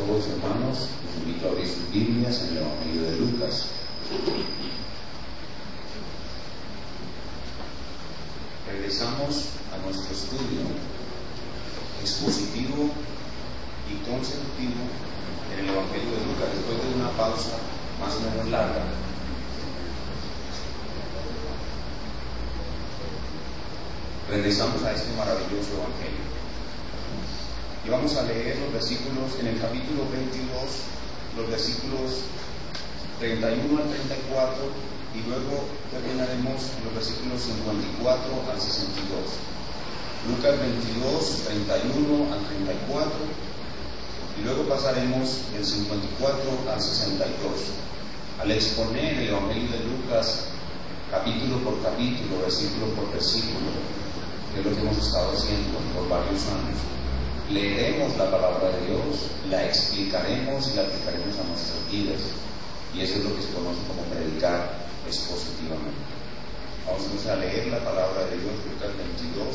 todos, hermanos. Los invito a abrir sus Biblias en el Evangelio de Lucas. Regresamos a nuestro estudio expositivo y consecutivo en el Evangelio de Lucas, después de una pausa más o menos larga. Regresamos a este maravilloso Evangelio. Y vamos a leer los versículos en el capítulo 22, los versículos 31 al 34, y luego terminaremos en los versículos 54 al 62. Lucas 22, 31 al 34, y luego pasaremos del 54 al 62. Al exponer el Evangelio de Lucas capítulo por capítulo, versículo por versículo, que es lo que hemos estado haciendo por varios años, leeremos la palabra de Dios, la explicaremos y la aplicaremos a nuestras vidas, y eso es lo que se conoce como predicar expositivamente. Vamos a leer la palabra de Dios, Lucas 22,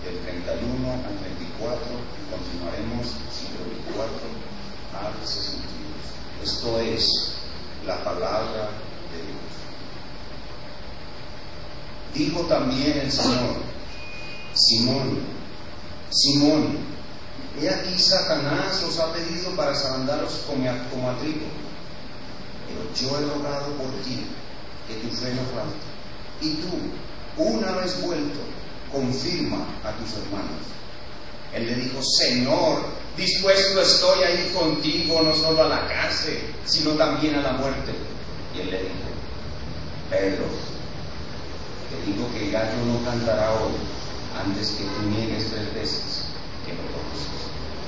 del 31 al 34, y continuaremos 54 al 62. Esto es la palabra de Dios. Dijo también el Señor: Simón, Simón, he aquí Satanás os ha pedido para zarandaros como a trigo, pero yo he rogado por ti que tu fe no falte, y tú, una vez vuelto, confirma a tus hermanos. Él le dijo: Señor, dispuesto estoy a ir contigo no solo a la cárcel, sino también a la muerte. Y él le dijo: Pedro, te digo que el gallo no cantará hoy antes que tú niegues 3 veces que me conoces.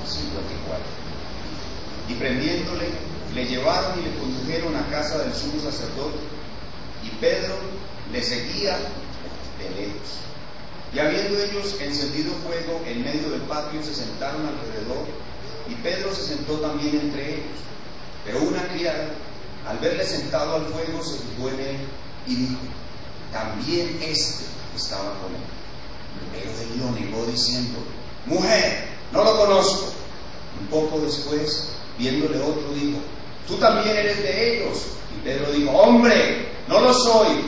54. Y prendiéndole, le llevaron y le condujeron a casa del sumo sacerdote, y Pedro le seguía de lejos. Y habiendo ellos encendido fuego en medio del patio, se sentaron alrededor, y Pedro se sentó también entre ellos. Pero una criada, al verle sentado al fuego, se fijó en él y dijo: también éste estaba con él. Pero él lo negó diciendo: mujer, no lo conozco. Un poco después, viéndole otro, dijo: tú también eres de ellos. Y Pedro dijo: hombre, no lo soy.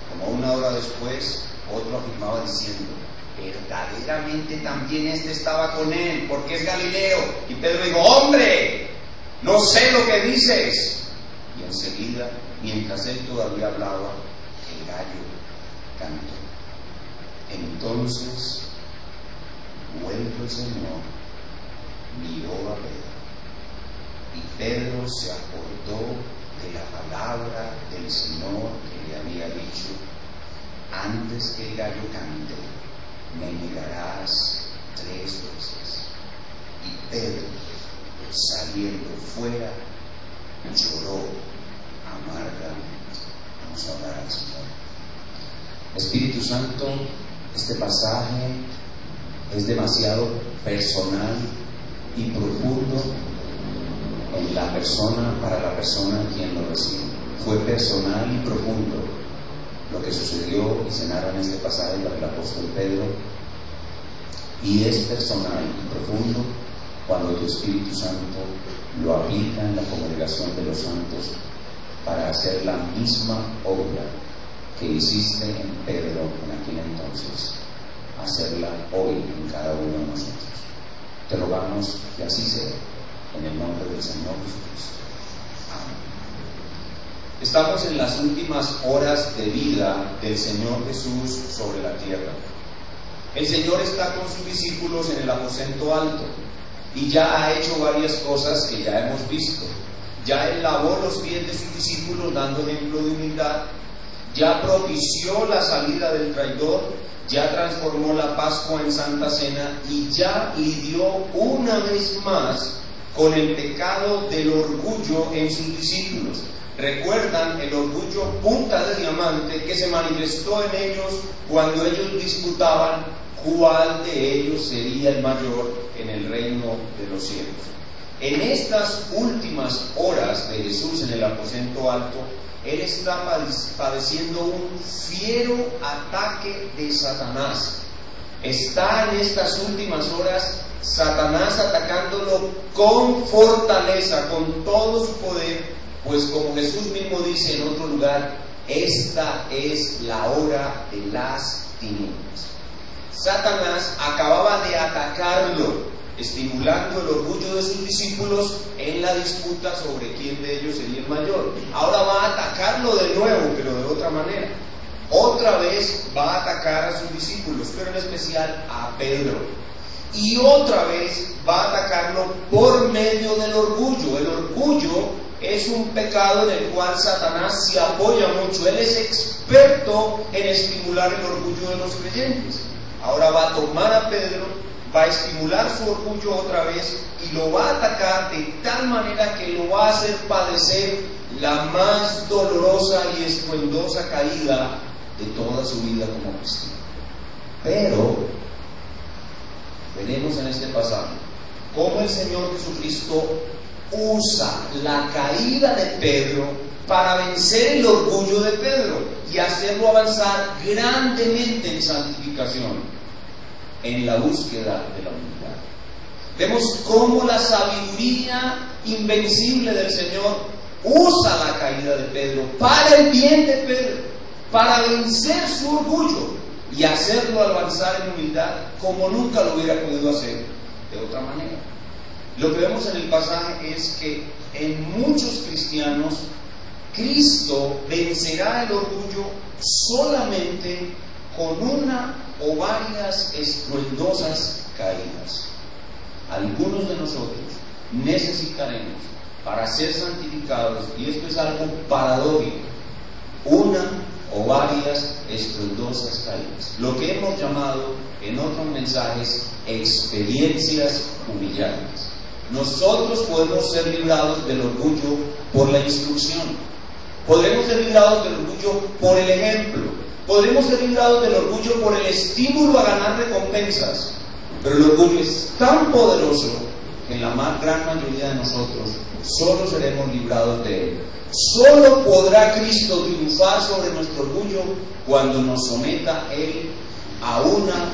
Como una hora después, otro afirmaba diciendo: verdaderamente también este estaba con él, porque es Galileo. Y Pedro dijo: hombre, no sé lo que dices. Y enseguida, mientras él todavía hablaba, el gallo cantó. Entonces, vuelto el Señor, miró a Pedro, y Pedro se acordó de la palabra del Señor que le había dicho: antes que el gallo cante, me negarás 3 veces. Y Pedro, saliendo fuera, lloró amargamente. Vamos a orar al Señor. Espíritu Santo, este pasaje es demasiado personal y profundo en la persona, para la persona quien lo recibe. Fue personal y profundo lo que sucedió y se narra en este pasaje para el apóstol Pedro, y es personal y profundo cuando tu Espíritu Santo lo aplica en la congregación de los santos para hacer la misma obra que hiciste en Pedro en aquel entonces, hacerla hoy en cada uno de nosotros. Te rogamos que así sea, en el nombre del Señor Jesucristo. Amén. Estamos en las últimas horas de vida del Señor Jesús sobre la tierra. El Señor está con sus discípulos en el aposento alto y ya ha hecho varias cosas que ya hemos visto. Ya Él lavó los pies de sus discípulos dando ejemplo de humildad, ya propició la salida del traidor, ya transformó la Pascua en Santa Cena y ya lidió una vez más con el pecado del orgullo en sus discípulos. ¿Recuerdan el orgullo punta de diamante que se manifestó en ellos cuando ellos disputaban cuál de ellos sería el mayor en el reino de los cielos? En estas últimas horas de Jesús en el aposento alto, Él está padeciendo un fiero ataque de Satanás. está en estas últimas horas Satanás atacándolo con fortaleza, con todo su poder, pues como Jesús mismo dice en otro lugar, esta es la hora de las tinieblas. Satanás acababa de atacarlo, estimulando el orgullo de sus discípulos en la disputa sobre quién de ellos sería el mayor. Ahora va a atacarlo de nuevo, pero de otra manera. Otra vez va a atacar a sus discípulos, pero en especial a Pedro. Y otra vez va a atacarlo por medio del orgullo. El orgullo es un pecado en el cual Satanás se apoya mucho. Él es experto en estimular el orgullo de los creyentes. Ahora va a tomar a Pedro, va a estimular su orgullo otra vez y lo va a atacar de tal manera que lo va a hacer padecer la más dolorosa y estruendosa caída de toda su vida como cristiano. Pero veremos en este pasaje cómo el Señor Jesucristo usa la caída de Pedro para vencer el orgullo de Pedro y hacerlo avanzar grandemente en santificación, en la búsqueda de la humildad. Vemos cómo la sabiduría invencible del Señor usa la caída de Pedro para el bien de Pedro, para vencer su orgullo y hacerlo avanzar en humildad como nunca lo hubiera podido hacer de otra manera. Lo que vemos en el pasaje es que en muchos cristianos Cristo vencerá el orgullo solamente con una o varias estruendosas caídas. Algunos de nosotros necesitaremos, para ser santificados, y esto es algo paradójico, una o varias estruendosas caídas, lo que hemos llamado en otros mensajes experiencias humillantes. Nosotros podemos ser librados del orgullo por la instrucción, podremos ser librados del orgullo por el ejemplo, podremos ser librados del orgullo por el estímulo a ganar recompensas, pero el orgullo es tan poderoso que en la más gran mayoría de nosotros solo seremos librados de él. Solo podrá Cristo triunfar sobre nuestro orgullo cuando nos someta Él a una,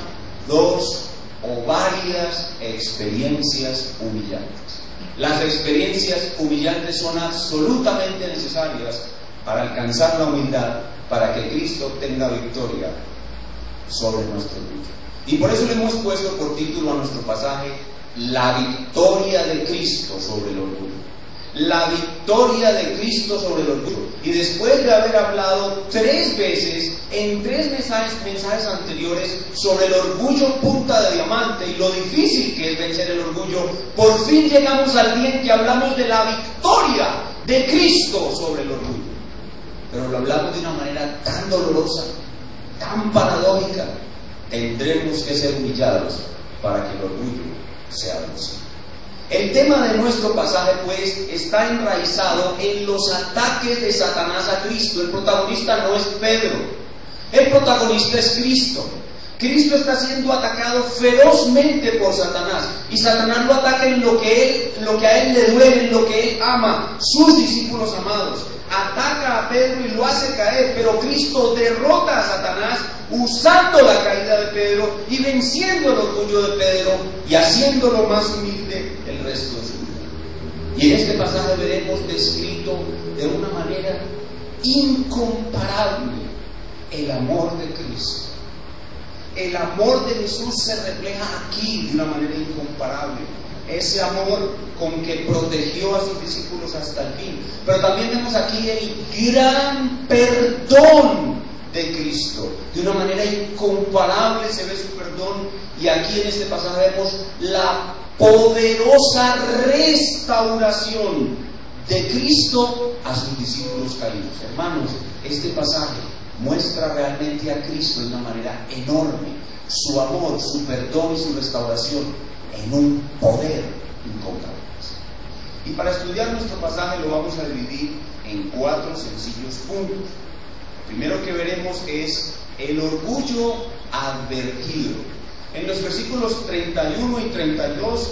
dos o varias experiencias humillantes. Las experiencias humillantes son absolutamente necesarias para alcanzar la humildad, para que Cristo tenga victoria sobre nuestro orgullo. Y por eso le hemos puesto por título a nuestro pasaje, la victoria de Cristo sobre el orgullo. La victoria de Cristo sobre el orgullo. Y después de haber hablado 3 veces en 3 mensajes anteriores sobre el orgullo punta de diamante y lo difícil que es vencer el orgullo, por fin llegamos al día en que hablamos de la victoria de Cristo sobre el orgullo. Pero lo hablamos de una manera tan dolorosa, tan paradójica. Tendremos que ser humillados para que el orgullo sea vencido. El tema de nuestro pasaje, pues, está enraizado en los ataques de Satanás a Cristo. El protagonista no es Pedro, el protagonista es Cristo. Cristo está siendo atacado ferozmente por Satanás, y Satanás lo ataca en lo que a él le duele, en lo que él ama, sus discípulos amados. Ataca a Pedro y lo hace caer, pero Cristo derrota a Satanás usando la caída de Pedro y venciendo el orgullo de Pedro y haciéndolo más humilde el resto de su vida. Y en este pasaje veremos descrito de una manera incomparable el amor de Cristo. El amor de Jesús se refleja aquí de una manera incomparable. Ese amor con que protegió a sus discípulos hasta el fin. Pero también vemos aquí el gran perdón de Cristo. De una manera incomparable se ve su perdón. Y aquí en este pasaje vemos la poderosa restauración de Cristo a sus discípulos caídos. Hermanos, este pasaje muestra realmente a Cristo de una manera enorme, su amor, su perdón y su restauración en un poder incomparable. Y para estudiar nuestro pasaje lo vamos a dividir en 4 sencillos puntos. Lo primero que veremos es el orgullo advertido. En los versículos 31 y 32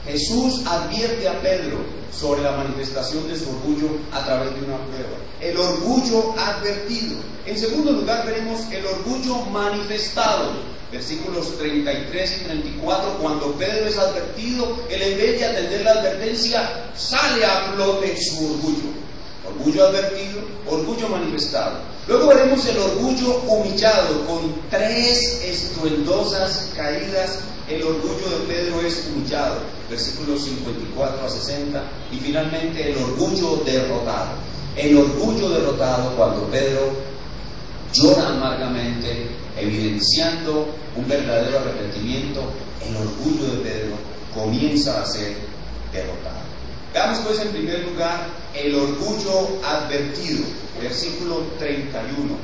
Jesús advierte a Pedro sobre la manifestación de su orgullo a través de una prueba. El orgullo advertido. En segundo lugar veremos el orgullo manifestado. Versículos 33 y 34, cuando Pedro es advertido, él en vez de atender la advertencia, sale a flote su orgullo. Orgullo advertido, orgullo manifestado. Luego veremos el orgullo humillado, con 3 estruendosas caídas. El orgullo de Pedro es humillado, versículos 54 a 60, y finalmente el orgullo derrotado. El orgullo derrotado cuando Pedro llora amargamente, evidenciando un verdadero arrepentimiento. El orgullo de Pedro comienza a ser derrotado. Veamos pues en primer lugar el orgullo advertido, versículo 31.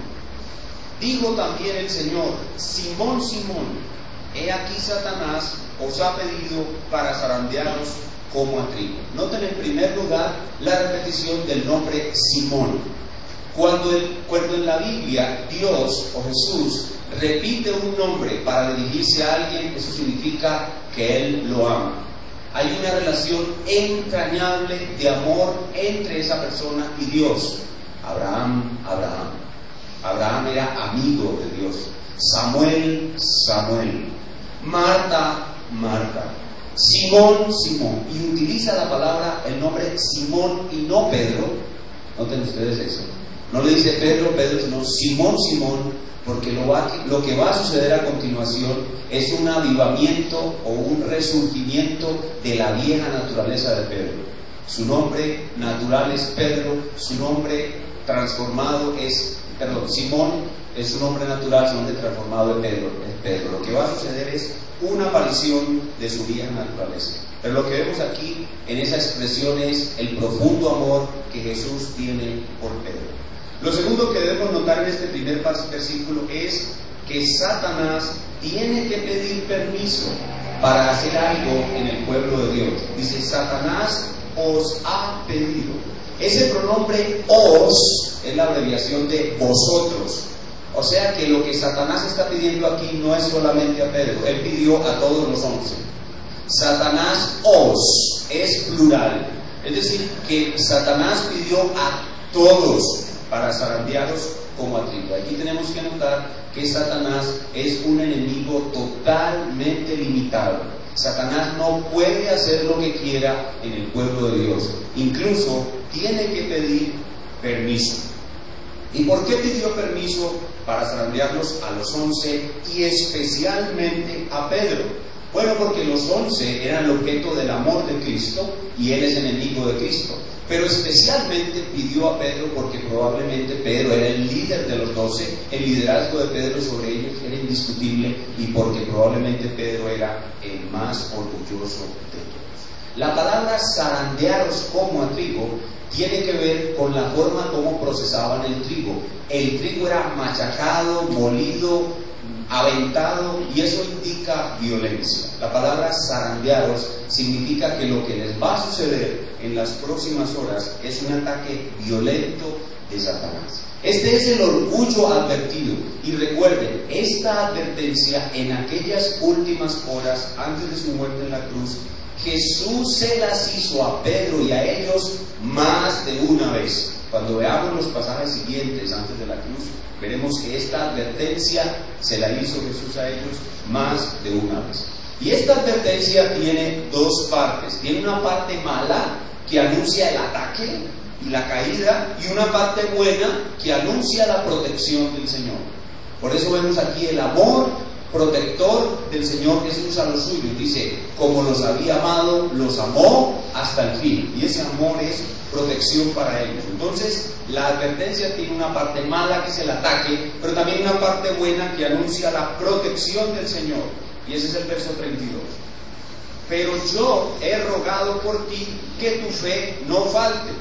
Dijo también el Señor: Simón, Simón, he aquí Satanás os ha pedido para zarandearos como a trigo. Noten en primer lugar la repetición del nombre Simón. Cuando en la Biblia Dios o Jesús repite un nombre para dirigirse a alguien, eso significa que Él lo ama. Hay una relación entrañable de amor entre esa persona y Dios. Abraham, Abraham. Abraham era amigo de Dios. Samuel, Samuel. Marta, Marta. Simón, Simón. Y utiliza la palabra, el nombre Simón y no Pedro. Noten ustedes eso. No le dice Pedro, Pedro, sino Simón, Simón. Porque lo que va a suceder a continuación es un avivamiento o un resurgimiento de la vieja naturaleza de Pedro. Su nombre natural es Pedro, su nombre transformado es, Simón es su nombre natural, su nombre transformado es Pedro. Lo que va a suceder es una aparición de su vieja naturaleza. Pero lo que vemos aquí en esa expresión es el profundo amor que Jesús tiene por Pedro. Lo segundo que debemos notar en este primer versículo es que Satanás tiene que pedir permiso para hacer algo en el pueblo de Dios. Dice: Satanás os ha pedido. Ese pronombre os es la abreviación de vosotros. O sea que lo que Satanás está pidiendo aquí no es solamente a Pedro, él pidió a todos los 11. Satanás os es plural, es decir, que Satanás pidió a todos para zarandearos como a trigo. Aquí tenemos que notar que Satanás es un enemigo totalmente limitado. Satanás no puede hacer lo que quiera en el pueblo de Dios. Incluso tiene que pedir permiso. ¿Y por qué pidió permiso para zarandearlos a los 11 y especialmente a Pedro? Bueno, porque los 11 eran el objeto del amor de Cristo y él es enemigo de Cristo. Pero especialmente pidió a Pedro porque probablemente Pedro era el líder de los 12, el liderazgo de Pedro sobre ellos era indiscutible y porque probablemente Pedro era el más orgulloso de todos. La palabra zarandearos como a trigo tiene que ver con la forma como procesaban el trigo. El trigo era machacado, molido, aventado, y eso indica violencia. La palabra zarandearos significa que lo que les va a suceder en las próximas horas es un ataque violento de Satanás. Este es el orgullo advertido. Y recuerden, esta advertencia en aquellas últimas horas antes de su muerte en la cruz, Jesús se las hizo a Pedro y a ellos más de una vez. Cuando veamos los pasajes siguientes antes de la cruz, veremos que esta advertencia se la hizo Jesús a ellos más de una vez. Y esta advertencia tiene dos partes. Tiene una parte mala que anuncia el ataque y la caída, y una parte buena que anuncia la protección del Señor. Por eso vemos aquí el amor protector del Señor Jesús a los suyos. Dice: como los había amado, los amó hasta el fin. Y ese amor es protección para ellos. Entonces, la advertencia tiene una parte mala que es el ataque, pero también una parte buena que anuncia la protección del Señor. Y ese es el verso 32. Pero yo he rogado por ti que tu fe no falte.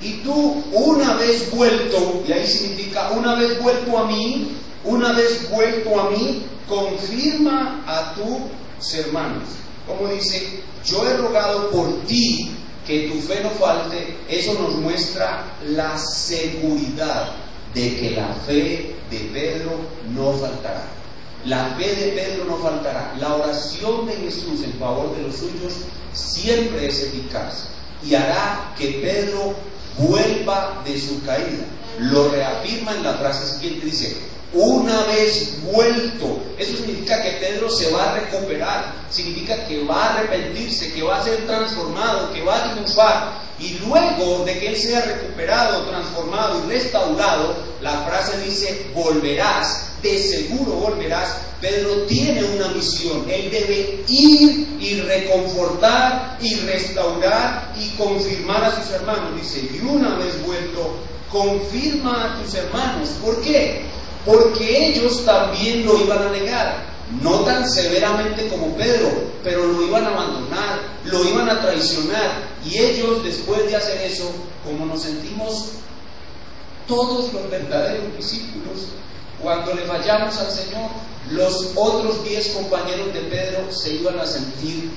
Y tú, una vez vuelto, y ahí significa una vez vuelto a mí, confirma a tus hermanos. Como dice, yo he rogado por ti que tu fe no falte. Eso nos muestra la seguridad de que la fe de Pedro no faltará. La fe de Pedro no faltará. La oración de Jesús en favor de los suyos siempre es eficaz y hará que Pedro vuelva de su caída. Lo reafirma en la frase siguiente, dice: una vez vuelto. Eso significa que Pedro se va a recuperar, significa que va a arrepentirse, que va a ser transformado, que va a triunfar. Y luego de que él sea recuperado, transformado y restaurado, la frase dice: volverás, de seguro volverás. Pedro tiene una misión, él debe ir y reconfortar y restaurar y confirmar a sus hermanos. Dice: y una vez vuelto, confirma a tus hermanos. ¿Por qué? Porque ellos también lo iban a negar, no tan severamente como Pedro, pero lo iban a abandonar, lo iban a traicionar. Y ellos, después de hacer eso, como nos sentimos todos los verdaderos discípulos, cuando le fallamos al Señor, los otros 10 compañeros de Pedro se iban a sentir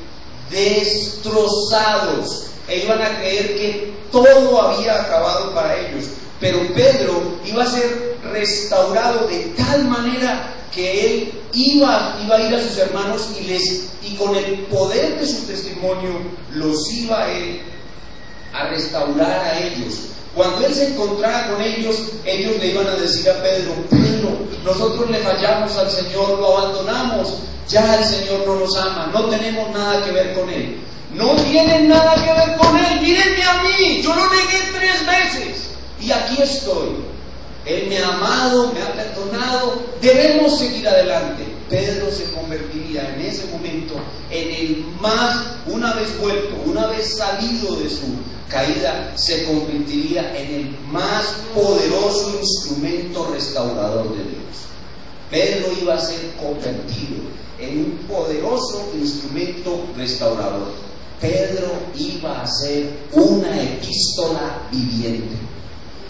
destrozados e iban a creer que todo había acabado para ellos. Pero Pedro iba a ser restaurado de tal manera que él iba a ir a sus hermanos y con el poder de su testimonio los iba él a restaurar a ellos. Cuando él se encontrara con ellos, ellos le iban a decir a Pedro: Pedro, nosotros le fallamos al Señor, lo abandonamos, ya el Señor no nos ama, no tenemos nada que ver con él. No tienen nada que ver con él, mírenme a mí, yo lo negué 3 veces. Y aquí estoy. Él me ha amado, me ha perdonado, debemos seguir adelante. Pedro se convertiría en ese momento en el más, una vez vuelto, una vez salido de su caída, se convertiría en el más poderoso instrumento restaurador de Dios. Pedro iba a ser convertido en un poderoso instrumento restaurador. Pedro iba a ser una epístola viviente.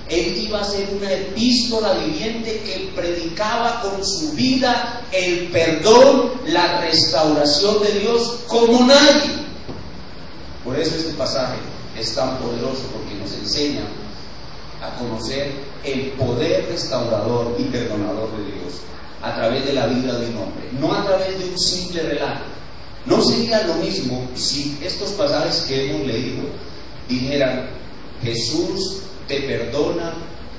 Él iba a ser una epístola viviente que predicaba con su vida el perdón, la restauración de Dios como nadie. Por eso este pasaje es tan poderoso, porque nos enseña a conocer el poder restaurador y perdonador de Dios a través de la vida de un hombre, no a través de un simple relato. No sería lo mismo si estos pasajes que hemos leído dijeran: Jesús te perdona,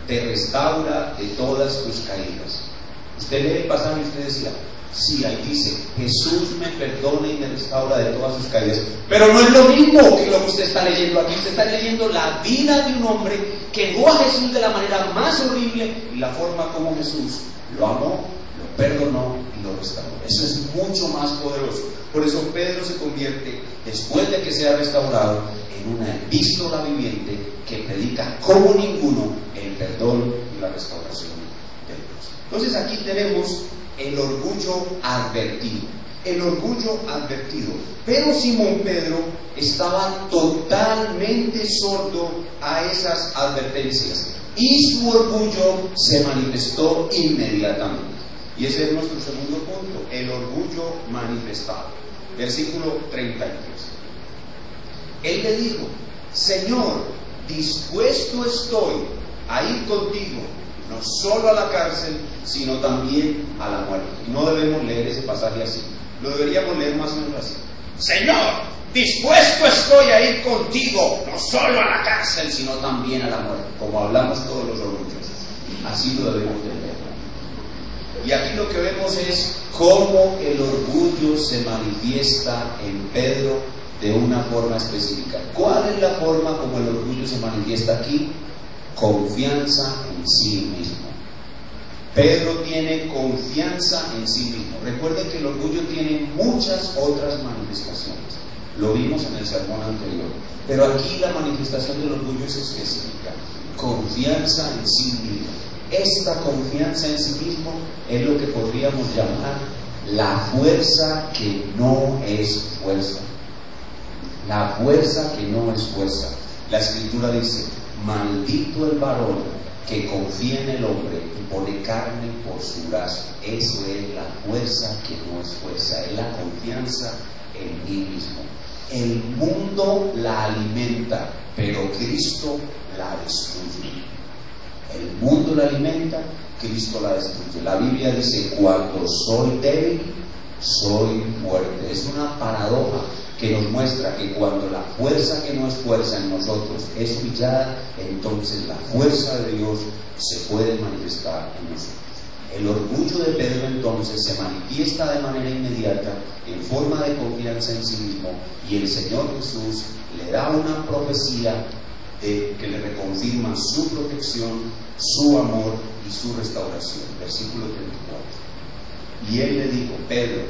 te restaura de todas tus caídas. Usted lee el pasaje y usted decía: sí, ahí dice, Jesús me perdona y me restaura de todas sus caídas. Pero no es lo mismo que lo que usted está leyendo aquí. Usted está leyendo la vida de un hombre que negó a Jesús de la manera más horrible y la forma como Jesús lo amó, lo perdonó y lo restauró. Eso es mucho más poderoso. Por eso Pedro se convierte, después de que sea restaurado, en una epístola viviente que predica como ninguno el perdón y la restauración de Dios. Entonces aquí tenemos el orgullo advertido. El orgullo advertido. Pero Simón Pedro estaba totalmente sordo a esas advertencias y su orgullo se manifestó inmediatamente. Y ese es nuestro segundo punto, el orgullo manifestado. Versículo 33. Él le dijo: Señor, dispuesto estoy a ir contigo, no solo a la cárcel, sino también a la muerte. Y no debemos leer ese pasaje así, lo deberíamos leer más o menos así: Señor, dispuesto estoy a ir contigo, no solo a la cárcel, sino también a la muerte. Como hablamos todos los orgullosos, así lo debemos de leer. Y aquí lo que vemos es cómo el orgullo se manifiesta en Pedro de una forma específica. ¿Cuál es la forma como el orgullo se manifiesta aquí? Confianza en sí mismo. Pedro tiene confianza en sí mismo. Recuerden que el orgullo tiene muchas otras manifestaciones. Lo vimos en el sermón anterior. Pero aquí la manifestación del orgullo es específica. Confianza en sí mismo. Esta confianza en sí mismo es lo que podríamos llamar la fuerza que no es fuerza. La fuerza que no es fuerza. La Escritura dice: maldito el varón que confía en el hombre y pone carne por su brazo. Eso es la fuerza que no es fuerza, es la confianza en mí mismo. El mundo la alimenta, pero Cristo la destruye. El mundo la alimenta, Cristo la destruye. La Biblia dice, cuando soy débil, soy fuerte. Es una paradoja que nos muestra que cuando la fuerza que no es fuerza en nosotros es humillada, entonces la fuerza de Dios se puede manifestar en nosotros. El orgullo de Pedro entonces se manifiesta de manera inmediata en forma de confianza en sí mismo, y el Señor Jesús le da una profecía que le reconfirma su protección, su amor y su restauración. Versículo 34. Y él le dijo: Pedro,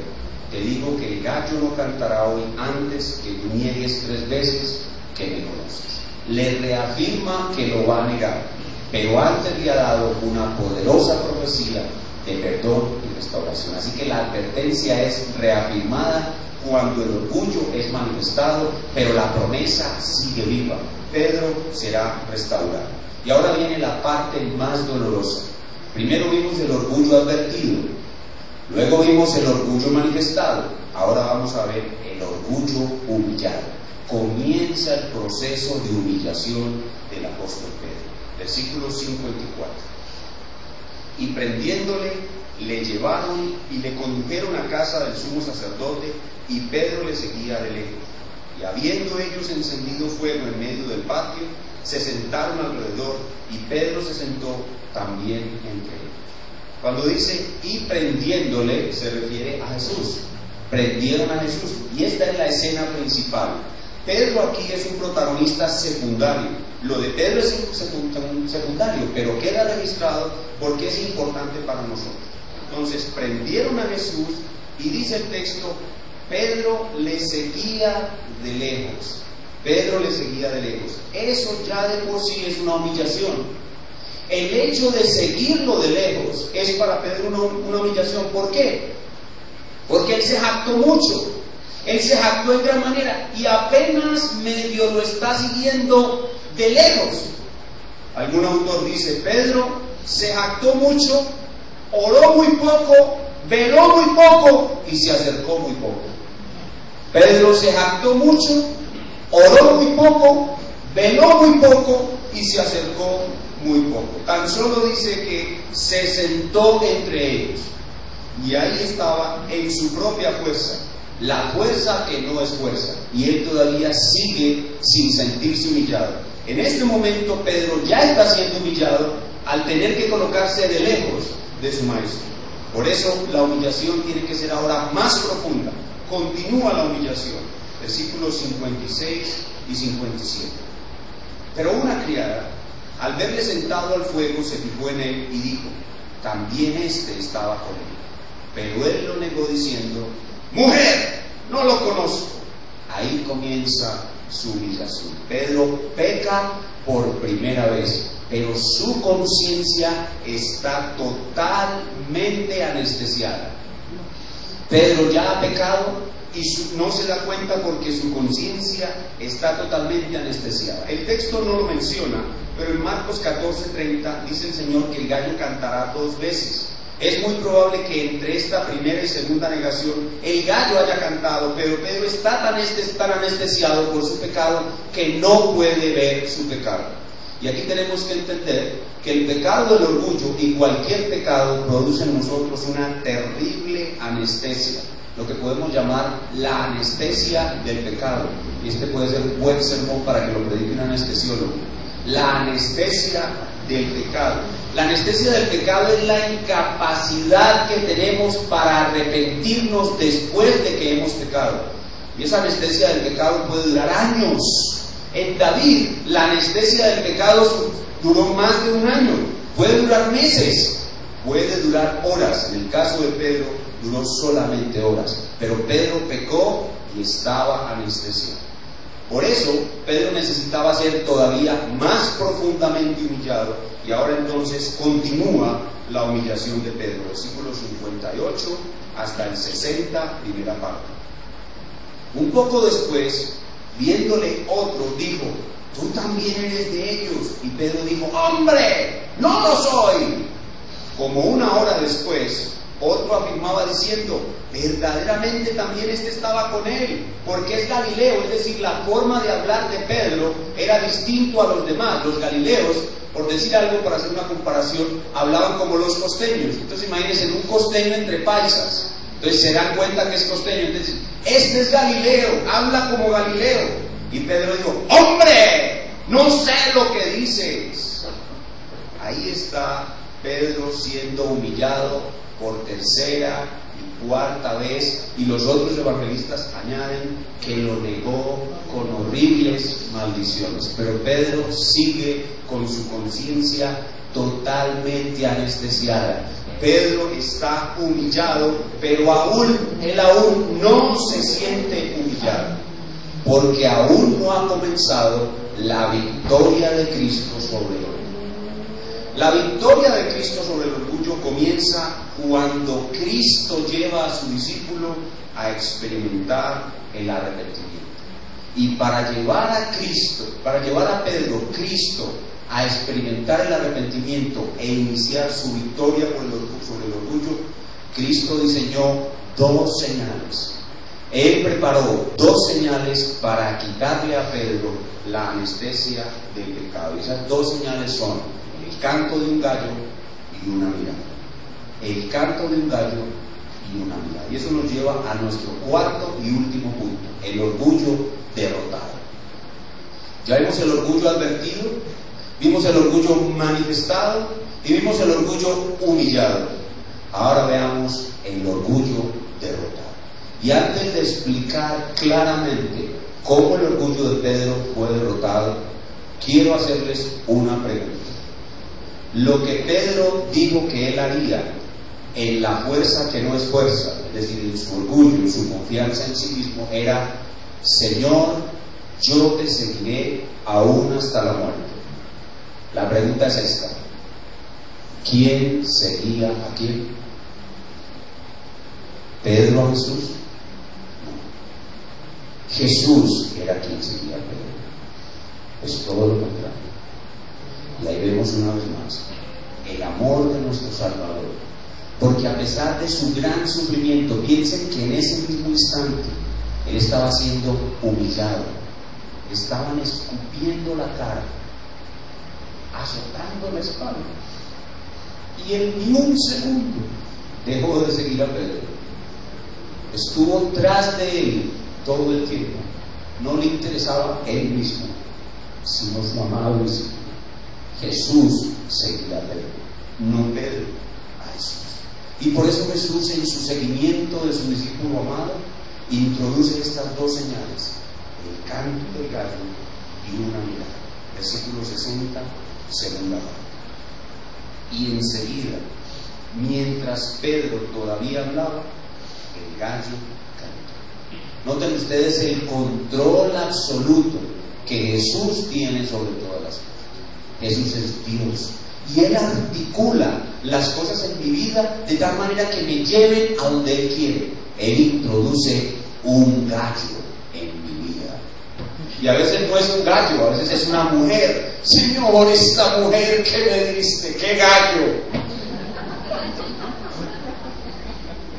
te digo que el gallo no cantará hoy antes que tú niegues 3 veces que me conoces. Le reafirma que lo va a negar, pero antes le ha dado una poderosa profecía de perdón y restauración. Así que la advertencia es reafirmada cuando el orgullo es manifestado, pero la promesa sigue viva. Pedro será restaurado. Y ahora viene la parte más dolorosa. Primero vimos el orgullo advertido, luego vimos el orgullo manifestado, ahora vamos a ver el orgullo humillado. Comienza el proceso de humillación del apóstol Pedro. Versículo 54. Y prendiéndole, le llevaron y le condujeron a casa del sumo sacerdote, y Pedro le seguía de lejos. Y habiendo ellos encendido fuego en medio del patio, se sentaron alrededor, y Pedro se sentó también entre ellos. Cuando dice y prendiéndole, se refiere a Jesús. Prendieron a Jesús, y esta es la escena principal. Pedro aquí es un protagonista secundario. Lo de Pedro es secundario, pero queda registrado porque es importante para nosotros. Entonces, prendieron a Jesús, y dice el texto, Pedro le seguía de lejos. Pedro le seguía de lejos. Eso ya de por sí es una humillación. El hecho de seguirlo de lejos es para Pedro una humillación. ¿Por qué? Porque él se jactó mucho. Él se jactó en gran manera y apenas medio lo está siguiendo de lejos. Algún autor dice, Pedro se jactó mucho, oró muy poco, veló muy poco y se acercó muy poco. Pedro se jactó mucho, oró muy poco, veló muy poco y se acercó muy poco. Tan solo dice que se sentó entre ellos, y ahí estaba en su propia fuerza, la fuerza que no es fuerza, y él todavía sigue sin sentirse humillado. En este momento Pedro ya está siendo humillado al tener que colocarse de lejos de su maestro. Por eso la humillación tiene que ser ahora más profunda. Continúa la humillación, versículos 56 y 57. Pero una criada, al verle sentado al fuego, se fijó en él y dijo, también éste estaba con él. Pero él lo negó diciendo, mujer, no lo conozco. Ahí comienza su humillación. Pedro peca por primera vez, pero su conciencia está totalmente anestesiada. Pedro ya ha pecado y no se da cuenta porque su conciencia está totalmente anestesiada. El texto no lo menciona, pero en Marcos 14:30 dice el Señor que el gallo cantará 2 veces. Es muy probable que entre esta primera y segunda negación el gallo haya cantado, pero Pedro está tan anestesiado por su pecado que no puede ver su pecado. Y aquí tenemos que entender que el pecado del orgullo y cualquier pecado produce en nosotros una terrible anestesia, lo que podemos llamar la anestesia del pecado. Y este puede ser un buen sermón para que lo predique un anestesiólogo. La anestesia del pecado. La anestesia del pecado es la incapacidad que tenemos para arrepentirnos después de que hemos pecado. Y esa anestesia del pecado puede durar años. En David, la anestesia del pecado duró más de 1 año. Puede durar meses, puede durar horas. En el caso de Pedro, duró solamente horas. Pero Pedro pecó y estaba anestesiado. Por eso, Pedro necesitaba ser todavía más profundamente humillado. Y ahora entonces continúa la humillación de Pedro. Versículo 58 hasta el 60, primera parte. Un poco después, viéndole otro, dijo, tú también eres de ellos. Y Pedro dijo, hombre, no lo soy. Como 1 hora después, Otro afirmaba diciendo, verdaderamente también este estaba con él, porque es Galileo. Es decir, la forma de hablar de Pedro era distinto a los demás. Los galileos, por decir algo, para hacer una comparación, hablaban como los costeños. Entonces imagínense un costeño entre paisas. Entonces se dan cuenta que es costeño. Entonces, este es Galileo, habla como Galileo. Y Pedro dijo, ¡hombre! No sé lo que dices. Ahí está Pedro siendo humillado por tercera y cuarta vez, y los otros evangelistas añaden que lo negó con horribles maldiciones. Pero Pedro sigue con su conciencia totalmente anestesiada. Pedro está humillado, pero él aún no se siente humillado, porque aún no ha comenzado la victoria de Cristo sobre el orgullo. La victoria de Cristo sobre el orgullo comienza cuando Cristo lleva a su discípulo a experimentar el arrepentimiento. Y para llevar a Pedro, Cristo, a experimentar el arrepentimiento e iniciar su victoria sobre el orgullo, Cristo diseñó 2 señales. Él preparó 2 señales para quitarle a Pedro la anestesia del pecado. Y esas 2 señales son el canto de un gallo y una mirada. El canto de un gallo y una mirada. Y eso nos lleva a nuestro cuarto y último punto: el orgullo derrotado. Ya vimos el orgullo advertido, vimos el orgullo manifestado y vimos el orgullo humillado. Ahora veamos el orgullo derrotado. Y antes de explicar claramente cómo el orgullo de Pedro fue derrotado, quiero hacerles una pregunta. Lo que Pedro dijo que él haría en la fuerza que no es fuerza, es decir, en su orgullo, en su confianza en sí mismo, era: Señor, yo te seguiré aún hasta la muerte. La pregunta es esta: ¿quién seguía a quién? ¿Pedro a Jesús? No. Jesús era quien seguía a Pedro. Es todo lo contrario. Y ahí vemos una vez más el amor de nuestro Salvador, porque a pesar de su gran sufrimiento, piensen que en ese mismo instante él estaba siendo humillado, estaban escupiendo la cara, azotando la espalda, y él ni un segundo dejó de seguir a Pedro. Estuvo tras de él todo el tiempo. No le interesaba él mismo, sino su amado discípulo. Jesús seguía a Pedro, no Pedro a Jesús. Y por eso Jesús, en su seguimiento de su discípulo amado, introduce estas 2 señales: el canto del gallo y una mirada. Versículo 60, segunda parte. Y enseguida, mientras Pedro todavía hablaba, el gallo cantó. Noten ustedes el control absoluto que Jesús tiene sobre todas las cosas. Jesús es Dios, y Él articula las cosas en mi vida de tal manera que me lleven a donde Él quiere. Él introduce un gallo en mi vida, y a veces no es un gallo, a veces es una mujer. Señor, esta mujer que me diste, ¡qué gallo!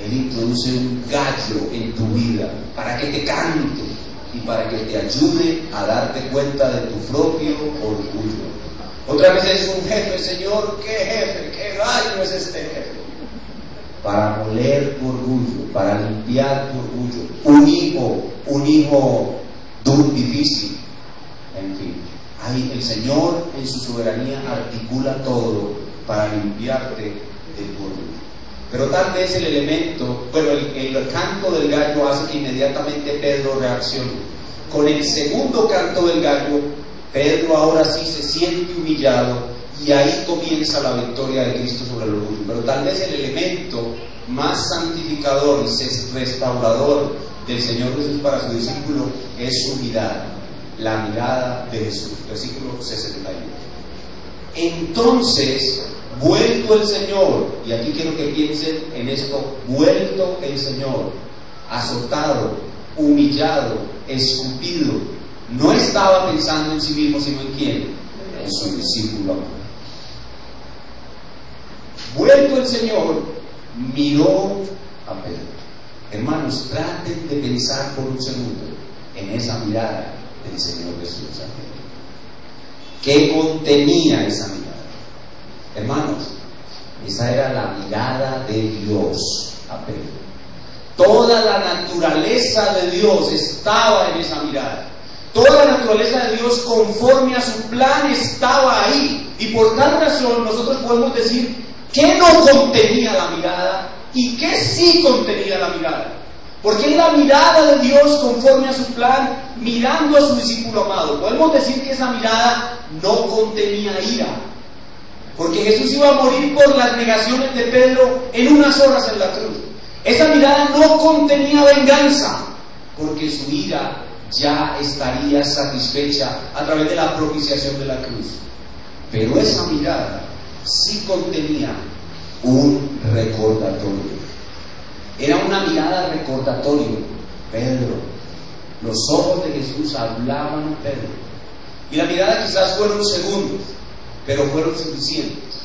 Él introduce un gallo en tu vida para que te cante y para que te ayude a darte cuenta de tu propio orgullo. Otra vez es un jefe. Señor, ¿qué jefe? ¿Qué gallo es este jefe? Para moler tu orgullo, para limpiar tu orgullo. Un hijo duro, difícil. En fin, ahí el Señor en su soberanía articula todo para limpiarte de tu orgullo. Pero tal vez el elemento, bueno, el canto del gallo hace que inmediatamente Pedro reaccione. Con el segundo canto del gallo, Pedro ahora sí se siente humillado, y ahí comienza la victoria de Cristo sobre el orgullo. Pero tal vez el elemento más santificador y restaurador del Señor Jesús para su discípulo es su mirada, la mirada de Jesús. Versículo 61. Entonces, vuelto el Señor, y aquí quiero que piensen en esto: vuelto el Señor, azotado, humillado, escupido, no estaba pensando en sí mismo, sino en quién, en su discípulo amado. Vuelto el Señor, miró a Pedro. Hermanos, traten de pensar por un segundo en esa mirada del Señor Jesús a Pedro. ¿Qué contenía esa mirada? Hermanos, esa era la mirada de Dios a Pedro. Toda la naturaleza de Dios estaba en esa mirada. Toda la naturaleza de Dios conforme a su plan estaba ahí. Y por tal razón nosotros podemos decir qué no contenía la mirada y qué sí contenía la mirada. Porque es la mirada de Dios conforme a su plan, mirando a su discípulo amado. Podemos decir que esa mirada no contenía ira. Porque Jesús iba a morir por las negaciones de Pedro en unas horas en la cruz. Esa mirada no contenía venganza, porque su ira ya estaría satisfecha a través de la propiciación de la cruz. Pero esa mirada sí contenía un recordatorio. Era una mirada recordatorio. Pedro, los ojos de Jesús hablaban a Pedro. Y la mirada quizás fueron segundos, pero fueron suficientes.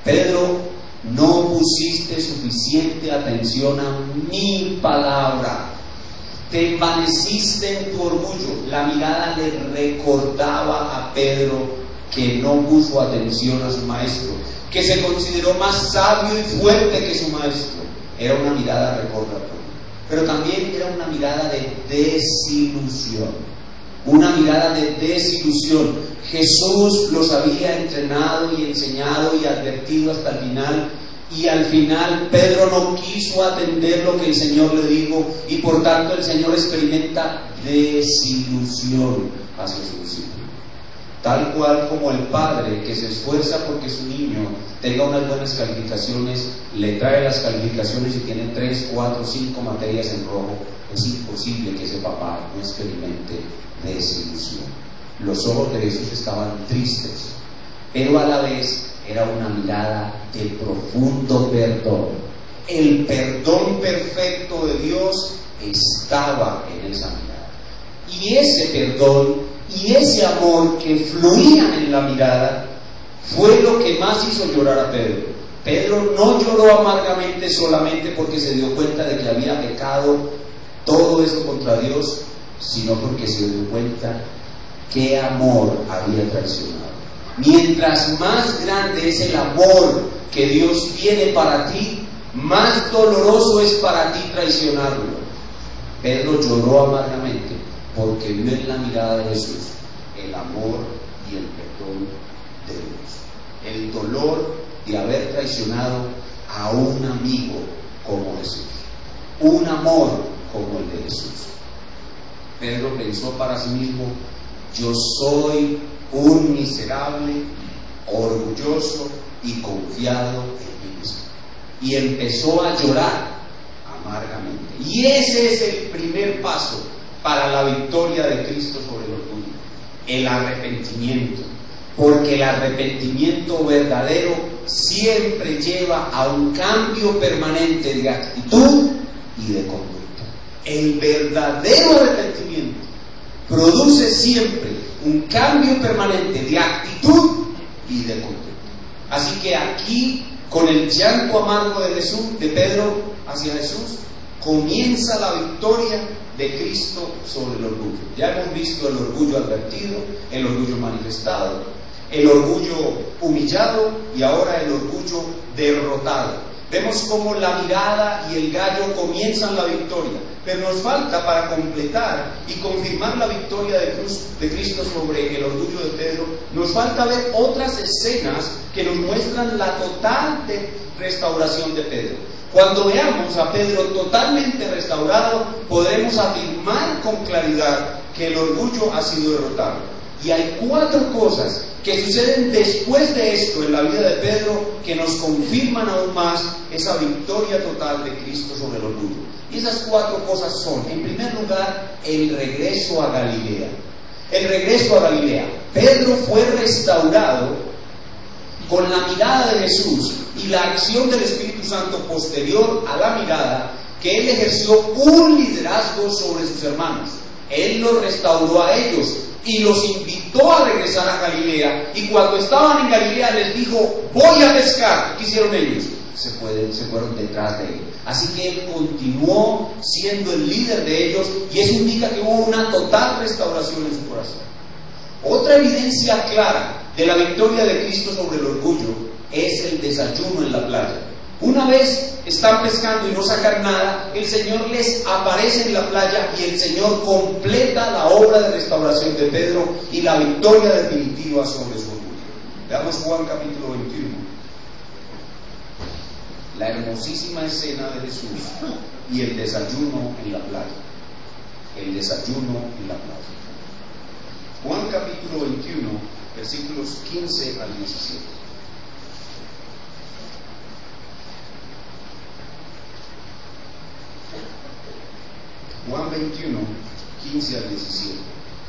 Pedro, no pusiste suficiente atención a mi palabra. Te envaneciste en tu orgullo. La mirada le recordaba a Pedro que no puso atención a su maestro, que se consideró más sabio y fuerte que su maestro. Era una mirada recordatoria, pero también era una mirada de desilusión. Una mirada de desilusión. Jesús los había entrenado y enseñado y advertido hasta el final, y al final Pedro no quiso atender lo que el Señor le dijo, y por tanto el Señor experimenta desilusión hacia su discípulo. Tal cual como el padre que se esfuerza porque su niño tenga unas buenas calificaciones, le trae las calificaciones y tiene 3, 4, 5 materias en rojo, es imposible que ese papá no experimente desilusión. Los ojos de Jesús estaban tristes, pero a la vez era una mirada de profundo perdón. El perdón perfecto de Dios estaba en esa mirada. Y ese perdón y ese amor que fluían en la mirada fue lo que más hizo llorar a Pedro. Pedro no lloró amargamente solamente porque se dio cuenta de que había pecado todo eso contra Dios, sino porque se dio cuenta qué amor había traicionado. Mientras más grande es el amor que Dios tiene para ti, más doloroso es para ti traicionarlo. Pedro lloró amargamente porque vio en la mirada de Jesús el amor y el perdón de Dios. El dolor de haber traicionado a un amigo como Jesús. Un amor como el de Jesús. Pedro pensó para sí mismo: yo soy un miserable, orgulloso y confiado en mí mismo. Y empezó a llorar amargamente. Y ese es el primer paso para la victoria de Cristo sobre el orgullo: el arrepentimiento. Porque el arrepentimiento verdadero siempre lleva a un cambio permanente de actitud y de conducta. El verdadero arrepentimiento produce siempre un cambio permanente de actitud y de conducta. Así que aquí, con el llanto amargo de Jesús, de Pedro hacia Jesús, comienza la victoria de Cristo sobre el orgullo. Ya hemos visto el orgullo advertido, el orgullo manifestado, el orgullo humillado y ahora el orgullo derrotado. Vemos cómo la mirada y el gallo comienzan la victoria, pero nos falta, para completar y confirmar la victoria de Cristo sobre el orgullo de Pedro, nos falta ver otras escenas que nos muestran la total restauración de Pedro. Cuando veamos a Pedro totalmente restaurado, podremos afirmar con claridad que el orgullo ha sido derrotado. Y hay 4 cosas que suceden después de esto en la vida de Pedro que nos confirman aún más esa victoria total de Cristo sobre el orgullo. Y esas 4 cosas son, en primer lugar, el regreso a Galilea. El regreso a Galilea. Pedro fue restaurado con la mirada de Jesús y la acción del Espíritu Santo posterior a la mirada, que él ejerció un liderazgo sobre sus hermanos. Él los restauró a ellos y los invitó a regresar a Galilea, y cuando estaban en Galilea les dijo: voy a pescar. ¿Qué hicieron ellos? se fueron detrás de él. Así que él continuó siendo el líder de ellos, y eso indica que hubo una total restauración en su corazón. Otra evidencia clara de la victoria de Cristo sobre el orgullo es el desayuno en la playa. Una vez están pescando y no sacan nada, el Señor les aparece en la playa y el Señor completa la obra de restauración de Pedro y la victoria definitiva sobre su orgullo. Veamos Juan capítulo 21. La hermosísima escena de Jesús y el desayuno en la playa. El desayuno en la playa. Juan capítulo 21, versículos 15 al 17. Juan 21, 15 al 17.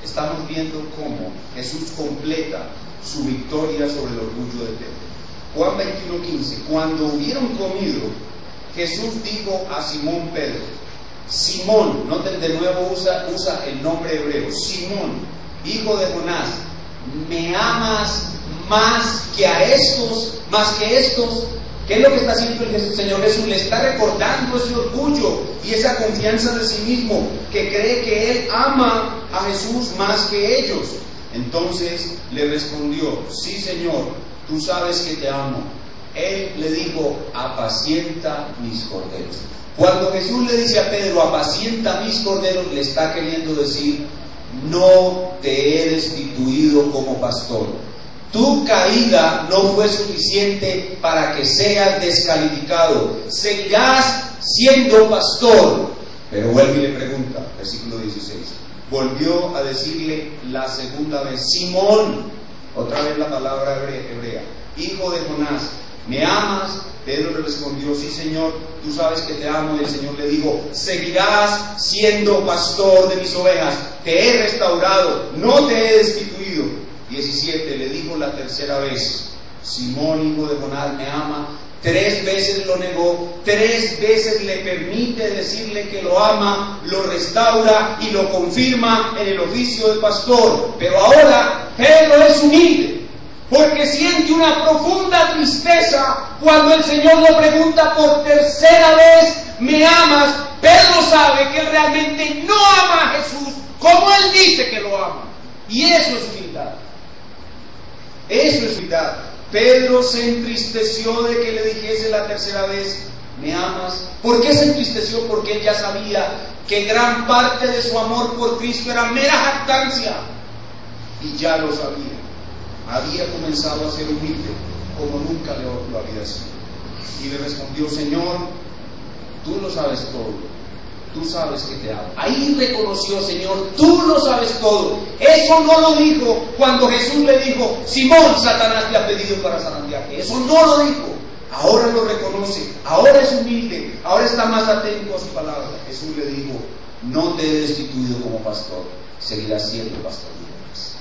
Estamos viendo cómo Jesús completa su victoria sobre el orgullo de Pedro. Juan 21, 15. Cuando hubieron comido, Jesús dijo a Simón Pedro, Simón, noten de nuevo usa el nombre hebreo, Simón, hijo de Jonás, ¿me amas más que a estos, más que estos? ¿Qué es lo que está haciendo el Señor Jesús? Le está recordando ese orgullo y esa confianza de sí mismo, que cree que Él ama a Jesús más que ellos. Entonces le respondió, sí Señor, tú sabes que te amo. Él le dijo, apacienta mis corderos. Cuando Jesús le dice a Pedro, apacienta mis corderos, le está queriendo decir, no te he destituido como pastor. Tu caída no fue suficiente para que seas descalificado. Seguirás siendo pastor. Pero vuelve y le pregunta, versículo 16. Volvió a decirle la segunda vez, Simón, otra vez la palabra hebrea, hijo de Jonás, ¿me amas? Pedro le respondió, sí Señor, tú sabes que te amo. Y el Señor le dijo, seguirás siendo pastor de mis ovejas. Te he restaurado, no te he destituido. 17, le dijo la tercera vez, Simón, hijo de Jonás, ¿me ama? 3 veces lo negó, 3 veces le permite decirle que lo ama, lo restaura y lo confirma en el oficio de pastor. Pero ahora Pedro es humilde, porque siente una profunda tristeza cuando el Señor le pregunta por tercera vez, ¿me amas? Pedro sabe que él realmente no ama a Jesús como él dice que lo ama. Y eso es humildad. Eso es humildad. Pedro se entristeció de que le dijese la tercera vez, ¿me amas? ¿Por qué se entristeció? Porque él ya sabía que gran parte de su amor por Cristo era mera jactancia. Y ya lo sabía. Había comenzado a ser humilde como nunca lo había sido. Y le respondió, Señor, tú lo sabes todo. Tú sabes que te amo. Ahí reconoció, Señor, tú lo sabes todo. Eso no lo dijo cuando Jesús le dijo, Simón, Satanás te ha pedido para zarandearte. Eso no lo dijo. Ahora lo reconoce, ahora es humilde, ahora está más atento a su palabra. Jesús le dijo, no te he destituido como pastor, seguirás siendo pastor de ovejas.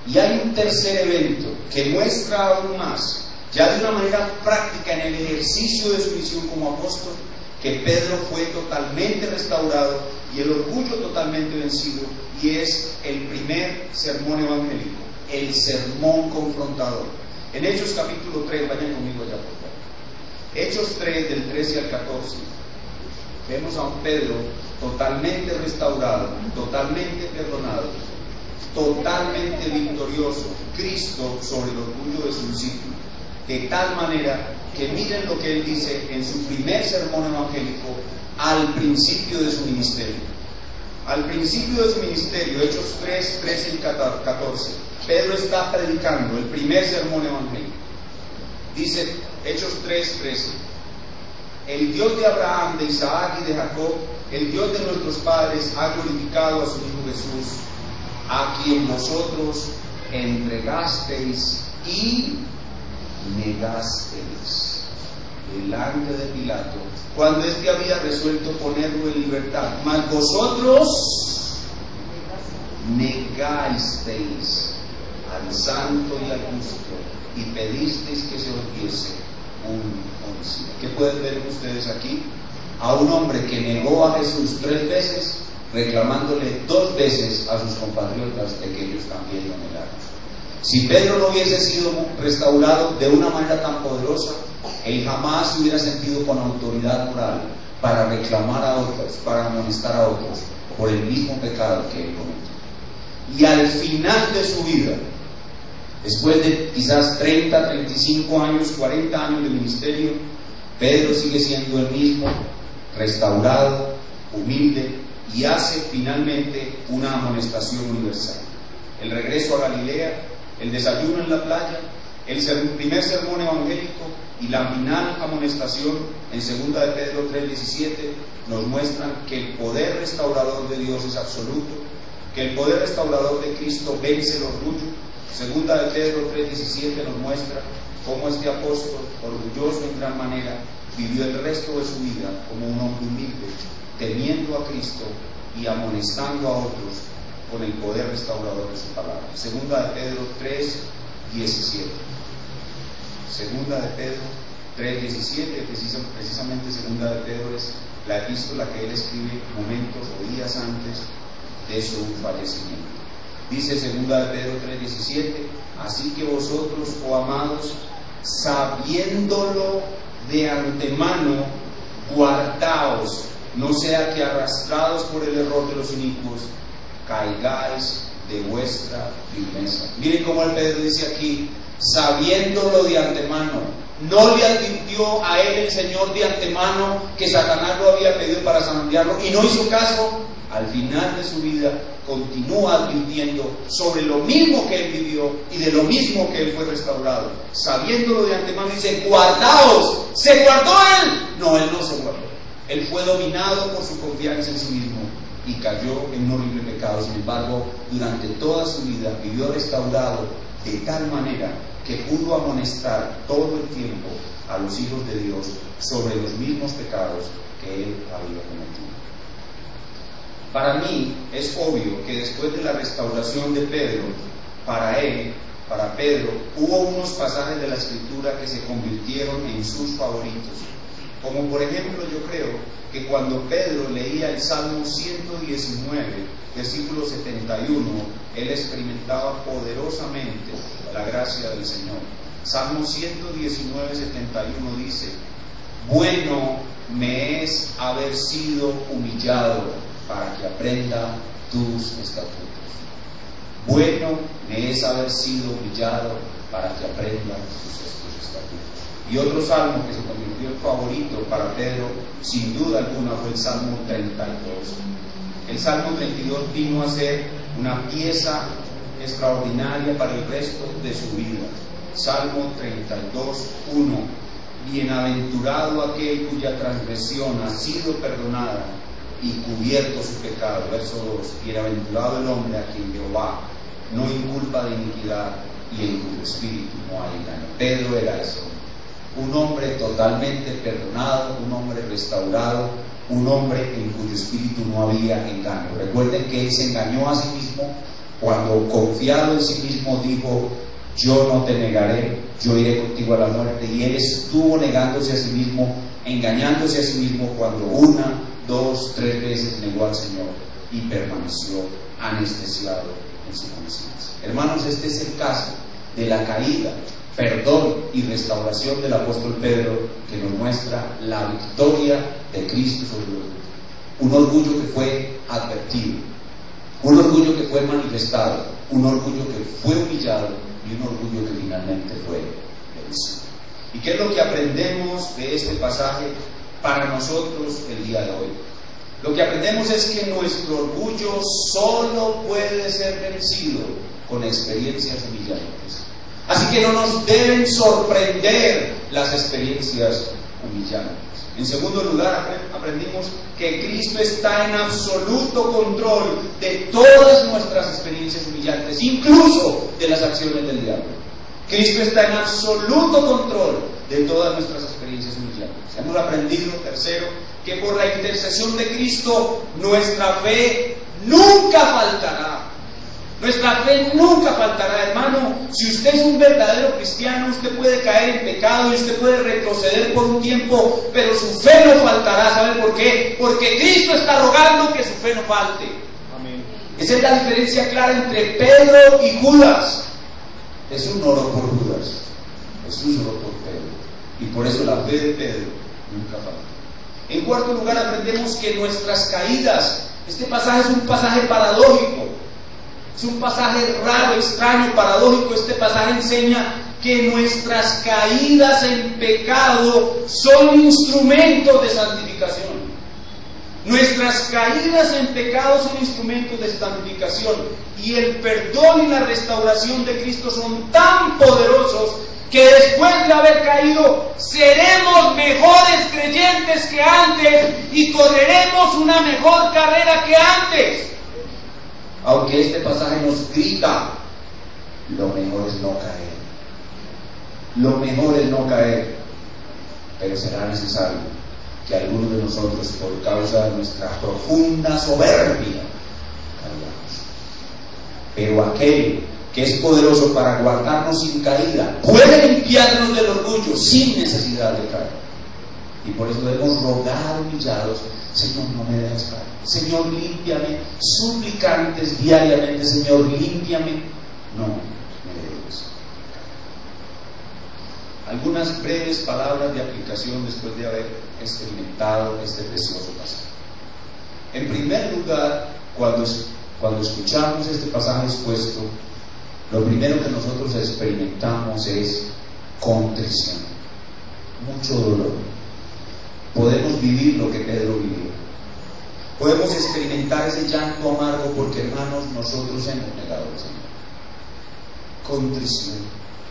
Y hay un tercer evento que muestra aún más, ya de una manera práctica en el ejercicio de su misión como apóstol, que Pedro fue totalmente restaurado y el orgullo totalmente vencido, y es el primer sermón evangélico, el sermón confrontador. En Hechos capítulo 3, vayan conmigo allá por favor. Hechos 3, del 13 al 14, vemos a un Pedro totalmente restaurado, totalmente perdonado, totalmente victorioso, Cristo sobre el orgullo de su discípulo, de tal manera que miren lo que él dice en su primer sermón evangélico al principio de su ministerio. Al principio de su ministerio, Hechos 3, 13 y 14, Pedro está predicando el primer sermón evangélico. Dice Hechos 3, 13: el Dios de Abraham, de Isaac y de Jacob, el Dios de nuestros padres, ha glorificado a su Hijo Jesús, a quien vosotros entregasteis y negasteis delante de Pilato, cuando éste había resuelto ponerlo en libertad. Mas vosotros negasteis al santo y al justo y pedisteis que se os diese un homicida. ¿Qué pueden ver ustedes aquí? A un hombre que negó a Jesús 3 veces, reclamándole 2 veces a sus compatriotas de que ellos también lo negaron. Si Pedro no hubiese sido restaurado de una manera tan poderosa, Él jamás se hubiera sentido con autoridad moral para reclamar a otros, para amonestar a otros por el mismo pecado que él cometió. Y al final de su vida, después de quizás 30, 35 años, 40 años de ministerio, Pedro sigue siendo el mismo, restaurado, humilde, y hace finalmente una amonestación universal. El regreso a Galilea, el desayuno en la playa, el primer sermón evangélico y la final amonestación en 2 de Pedro 3:17 nos muestran que el poder restaurador de Dios es absoluto, que el poder restaurador de Cristo vence el orgullo. 2 de Pedro 3:17 nos muestra cómo este apóstol, orgulloso en gran manera, vivió el resto de su vida como un hombre humilde, temiendo a Cristo y amonestando a otros con el poder restaurador de su palabra. 2 de Pedro 3:17. 2 de Pedro 3:17, precisamente 2 de Pedro es la epístola que él escribe momentos o días antes de su fallecimiento. Dice 2 de Pedro 3:17: así que vosotros, oh amados, sabiéndolo de antemano, guardaos, no sea que arrastrados por el error de los inicuos, caigáis de vuestra firmeza. Miren cómo el Pedro dice aquí, sabiéndolo de antemano. No le advirtió a él el Señor de antemano que Satanás lo había pedido para zarandearlo y no hizo caso. Al final de su vida continúa advirtiendo sobre lo mismo que él vivió y de lo mismo que él fue restaurado. Sabiéndolo de antemano dice, guardaos. ¿Se guardó él? No, él no se guardó. Él fue dominado por su confianza en sí mismo y cayó en un horrible pecado. Sin embargo, durante toda su vida vivió restaurado de tal manera que pudo amonestar todo el tiempo a los hijos de Dios sobre los mismos pecados que él había cometido. Para mí es obvio que después de la restauración de Pedro, para Pedro, hubo unos pasajes de la Escritura que se convirtieron en sus favoritos. Como por ejemplo, yo creo que cuando Pedro leía el Salmo 119, versículo 71, él experimentaba poderosamente la gracia del Señor. Salmo 119, 71 dice, bueno me es haber sido humillado para que aprenda tus estatutos. Bueno me es haber sido humillado para que aprenda tus estatutos. Y otro salmo que se convirtió en favorito para Pedro, sin duda alguna, fue el Salmo 32. El Salmo 32 vino a ser una pieza extraordinaria para el resto de su vida. Salmo 32, 1. Bienaventurado aquel cuya transgresión ha sido perdonada y cubierto su pecado. Verso 2. Bienaventurado el hombre a quien Jehová no inculpa de iniquidad y en cuyo espíritu no hay engaño. Pedro era eso. Un hombre totalmente perdonado, un hombre restaurado, un hombre en cuyo espíritu no había engaño. Recuerden que él se engañó a sí mismo cuando, confiado en sí mismo, dijo, yo no te negaré, yo iré contigo a la muerte. Y él estuvo negándose a sí mismo, engañándose a sí mismo cuando 1, 2, 3 veces negó al Señor y permaneció anestesiado en su conciencia. Hermanos, este es el caso de la caída, perdón y restauración del apóstol Pedro, que nos muestra la victoria de Cristo sobre el orgullo. Un orgullo que fue advertido, un orgullo que fue manifestado, un orgullo que fue humillado y un orgullo que finalmente fue vencido. ¿Y qué es lo que aprendemos de este pasaje para nosotros el día de hoy? Lo que aprendemos es que nuestro orgullo solo puede ser vencido con experiencias humillantes. Así que no nos deben sorprender las experiencias humillantes. En segundo lugar, aprendimos que Cristo está en absoluto control de todas nuestras experiencias humillantes, incluso de las acciones del diablo. Cristo está en absoluto control de todas nuestras experiencias humillantes. Hemos aprendido, tercero, que por la intercesión de Cristo nuestra fe nunca faltará. Nuestra fe nunca faltará, hermano. Si usted es un verdadero cristiano, usted puede caer en pecado y usted puede retroceder por un tiempo, pero su fe no faltará. ¿Sabe por qué? Porque Cristo está rogando que su fe no falte. Amén. Esa es la diferencia clara entre Pedro y Judas. Jesús no oró por Judas, Jesús oró por Pedro. Y por eso la fe de Pedro nunca falta. En cuarto lugar, aprendemos que nuestras caídas, este pasaje es un pasaje paradójico, es un pasaje raro, extraño, paradójico. Este pasaje enseña que nuestras caídas en pecado son instrumentos de santificación. Nuestras caídas en pecado son instrumentos de santificación, y el perdón y la restauración de Cristo son tan poderosos que después de haber caído seremos mejores creyentes que antes y correremos una mejor carrera que antes. Aunque este pasaje nos grita, lo mejor es no caer. Lo mejor es no caer, pero será necesario que algunos de nosotros, por causa de nuestra profunda soberbia, caigamos. Pero aquel que es poderoso para guardarnos sin caída puede limpiarnos del orgullo sin necesidad de caer. Y por eso debemos rogar humillados: Señor, no me dejes caer. Señor, límpiame. Suplicantes diariamente: Señor, límpiame. No me dejes. Algunas breves palabras de aplicación después de haber experimentado este precioso pasaje. En primer lugar, cuando escuchamos este pasaje expuesto, lo primero que nosotros experimentamos es contrición, mucho dolor. Podemos vivir lo que Pedro vivió. Podemos experimentar ese llanto amargo porque, hermanos, nosotros hemos negado al Señor. Contrición,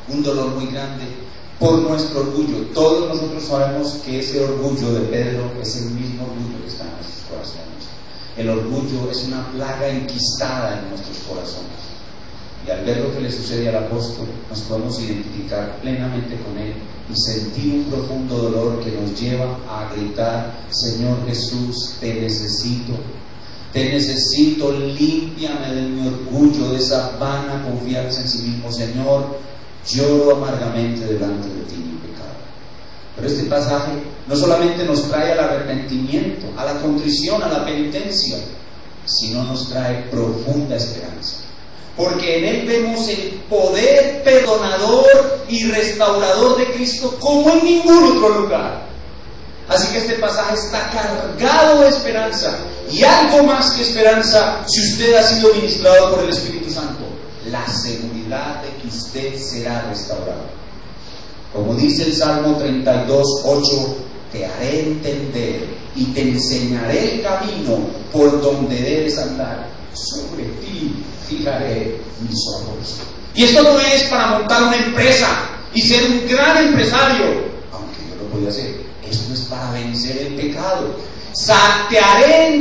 un dolor muy grande por nuestro orgullo. Todos nosotros sabemos que ese orgullo de Pedro es el mismo orgullo que está en nuestros corazones. El orgullo es una plaga enquistada en nuestros corazones. Y al ver lo que le sucede al apóstol, nos podemos identificar plenamente con él y sentir un profundo dolor que nos lleva a gritar: Señor Jesús, te necesito, límpiame de mi orgullo, de esa vana confianza en sí mismo. Señor, lloro amargamente delante de ti mi pecado. Pero este pasaje no solamente nos trae al arrepentimiento, a la contrición, a la penitencia, sino nos trae profunda esperanza. Porque en él vemos el poder perdonador y restaurador de Cristo como en ningún otro lugar. Así que este pasaje está cargado de esperanza, y algo más que esperanza, si usted ha sido ministrado por el Espíritu Santo: la seguridad de que usted será restaurado. Como dice el Salmo 32:8: te haré entender y te enseñaré el camino por donde debes andar. Sobre ti fijaré mis ojos. Y esto no es para montar una empresa y ser un gran empresario, aunque yo lo podía hacer. Esto es para vencer el pecado. Te haré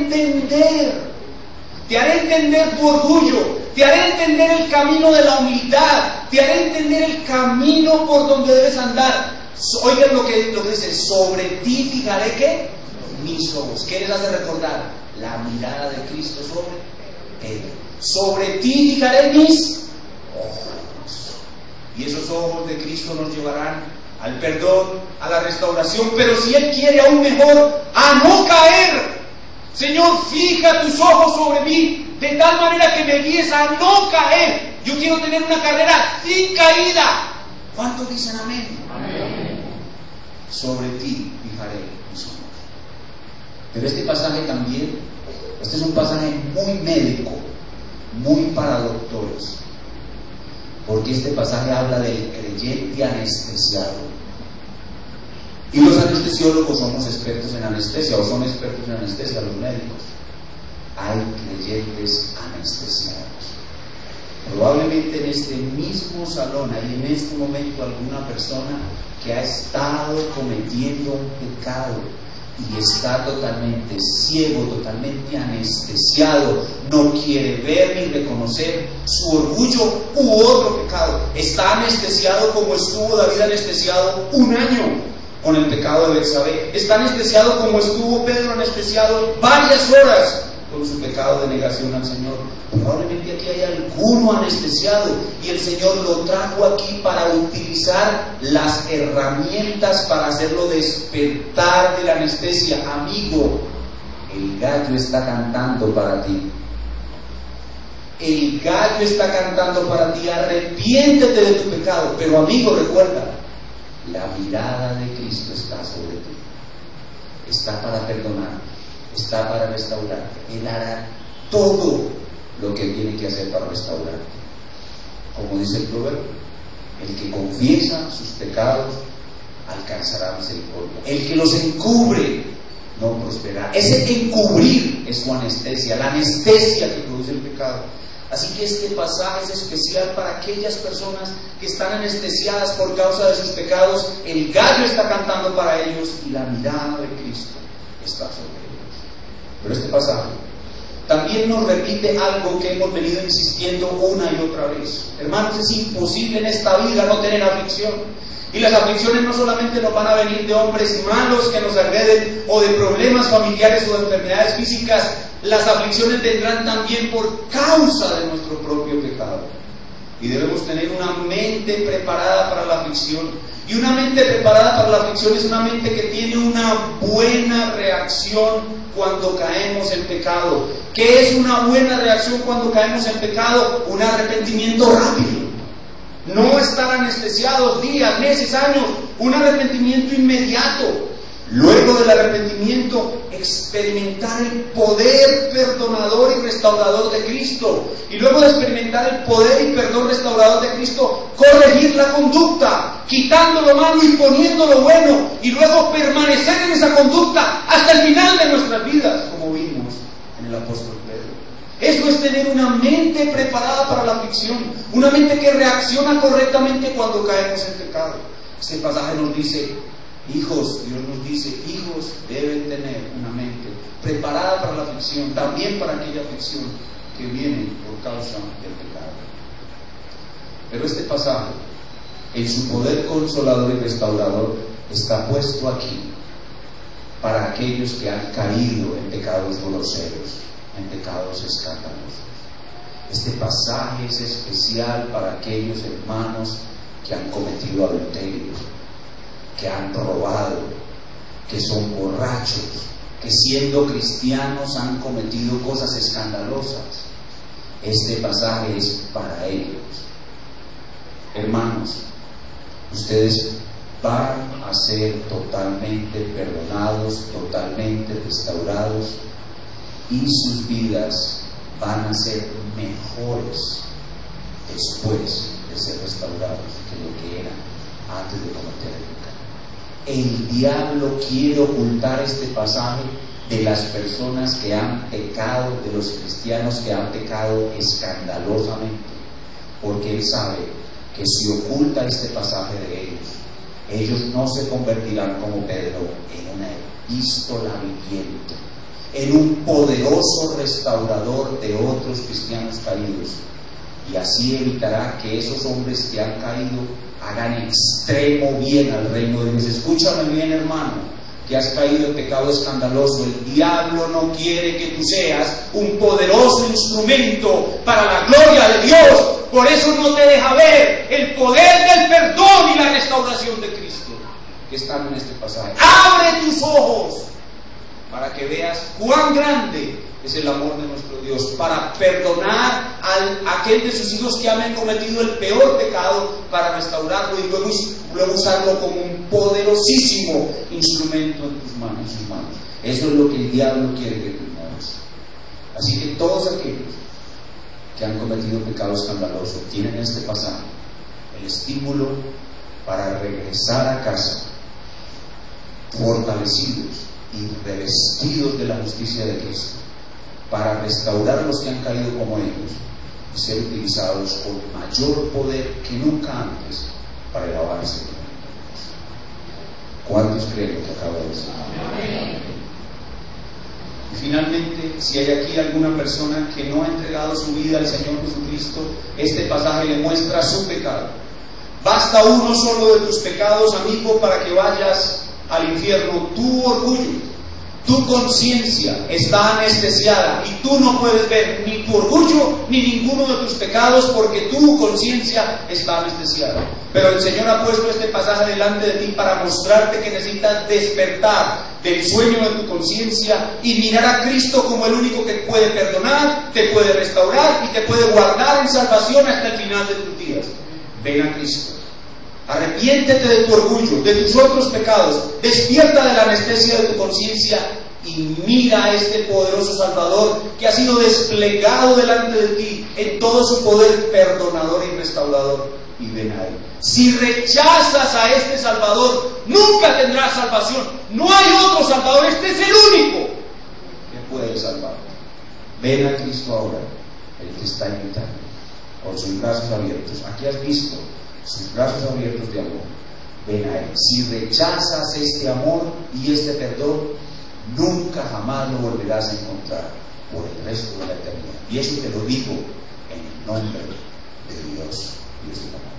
entender tu orgullo, te haré entender el camino de la humildad, te haré entender el camino por donde debes andar. Oigan lo que dice: sobre ti fijaré ¿qué? Mis ojos. ¿Qué les hace recordar? La mirada de Cristo sobre Pedro. Sobre ti fijaré mis ojos. Y esos ojos de Cristo nos llevarán al perdón, a la restauración, pero si Él quiere aún mejor, a no caer. Señor, fija tus ojos sobre mí de tal manera que me guíes a no caer. Yo quiero tener una carrera sin caída. ¿Cuántos dicen amén? Amén. Sobre ti fijaré mis ojos. Pero este pasaje también, este es un pasaje muy médico, muy para doctores, porque este pasaje habla del creyente anestesiado. Y los anestesiólogos somos expertos en anestesia, o son expertos en anestesia los médicos. Hay creyentes anestesiados. Probablemente en este mismo salón hay en este momento alguna persona que ha estado cometiendo un pecado y está totalmente ciego, totalmente anestesiado, no quiere ver ni reconocer su orgullo u otro pecado. Está anestesiado como estuvo David anestesiado 1 año con el pecado de Betsabé. Está anestesiado como estuvo Pedro anestesiado varias horas con su pecado de negación al Señor. Probablemente aquí hay alguno anestesiado y el Señor lo trajo aquí para utilizar las herramientas para hacerlo despertar de la anestesia. Amigo, el gallo está cantando para ti. El gallo está cantando para ti. Arrepiéntete de tu pecado. Pero amigo, recuerda, La mirada de Cristo está sobre ti. Está para perdonar, está para restaurarte. Él hará todo lo que tiene que hacer para restaurarte. Como dice el proverbio, el que confiesa sus pecados alcanzará misericordia. El que los encubre no prosperará. Ese encubrir es su anestesia, la anestesia que produce el pecado. Así que este pasaje es especial para aquellas personas que están anestesiadas por causa de sus pecados. El gallo está cantando para ellos y la mirada de Cristo está sobre ellos. Pero este pasaje también nos repite algo que hemos venido insistiendo una y otra vez. Hermanos, es imposible en esta vida no tener aflicción. Y las aflicciones no solamente nos van a venir de hombres malos que nos agreden o de problemas familiares o de enfermedades físicas. Las aflicciones vendrán también por causa de nuestro propio pecado. Y debemos tener una mente preparada para la aflicción. Y una mente preparada para la aflicción es una mente que tiene una buena reacción cuando caemos en pecado. ¿Qué es una buena reacción cuando caemos en pecado? Un arrepentimiento rápido. No estar anestesiados días, meses, años. Un arrepentimiento inmediato. Luego del arrepentimiento, experimentar el poder perdonador y restaurador de Cristo. Y luego de experimentar el poder y perdón restaurador de Cristo, corregir la conducta, quitando lo malo y poniendo lo bueno. Y luego permanecer en esa conducta hasta el final de nuestras vidas, como vimos en el apóstol Pedro. Eso es tener una mente preparada para la aflicción, una mente que reacciona correctamente cuando caemos en pecado. Este pasaje nos dice: hijos, Dios nos dice, hijos deben tener una mente preparada para la aflicción, también para aquella aflicción que viene por causa del pecado. Pero este pasaje, en su poder consolador y restaurador, está puesto aquí para aquellos que han caído en pecados groseros, en pecados escandalosos. Este pasaje es especial para aquellos hermanos que han cometido adulterio, que han robado, que son borrachos, que siendo cristianos han cometido cosas escandalosas. Este pasaje es para ellos. Hermanos, ustedes van a ser totalmente perdonados, totalmente restaurados, y sus vidas van a ser mejores después de ser restaurados que lo que eran antes de cometer el pecado. El diablo quiere ocultar este pasaje de las personas que han pecado, de los cristianos que han pecado escandalosamente, porque él sabe que si oculta este pasaje de ellos no se convertirán como Pedro en una epístola viviente, en un poderoso restaurador de otros cristianos caídos, y así evitará que esos hombres que han caído hagan extremo bien al reino de Dios. Escúchame bien, hermano, que has caído en pecado escandaloso. El diablo no quiere que tú seas un poderoso instrumento para la gloria de Dios. Por eso no te deja ver el poder del perdón y la restauración de Cristo que están en este pasaje. Abre tus ojos para que veas cuán grande es el amor de nuestro Dios, para perdonar a aquel de sus hijos que han cometido el peor pecado, para restaurarlo y luego usarlo como un poderosísimo instrumento en tus manos, sus manos. Eso es lo que el diablo quiere que tú hagas. Así que todos aquellos que han cometido pecado escandaloso tienen en este pasaje el estímulo para regresar a casa fortalecidos y revestidos de la justicia de Cristo, para restaurar a los que han caído como ellos y ser utilizados con mayor poder que nunca antes para elevarse. ¿Cuántos creen lo que acabo de decir? Amén. Y finalmente, si hay aquí alguna persona que no ha entregado su vida al Señor Jesucristo, este pasaje le muestra su pecado. Basta uno solo de tus pecados, amigo, para que vayas al infierno. Tu orgullo, tu conciencia está anestesiada y tú no puedes ver ni tu orgullo ni ninguno de tus pecados, porque tu conciencia está anestesiada. Pero el Señor ha puesto este pasaje delante de ti para mostrarte que necesitas despertar del sueño de tu conciencia y mirar a Cristo como el único que puede perdonar, te puede restaurar y te puede guardar en salvación hasta el final de tus días. Ven a Cristo, Arrepiéntete de tu orgullo, de tus otros pecados, despierta de la anestesia de tu conciencia y mira a este poderoso Salvador que ha sido desplegado delante de ti en todo su poder perdonador y restaurador, y ven a Él. Si rechazas a este Salvador, nunca tendrás salvación. No hay otro Salvador, este es el único que puede salvar. Ven a Cristo ahora, el que está invitando, con sus brazos abiertos. Aquí has visto sus brazos abiertos de amor. Ven a Él. Si rechazas este amor y este perdón, nunca jamás lo volverás a encontrar por el resto de la eternidad. Y eso te lo digo en el nombre de Dios y de su palabra.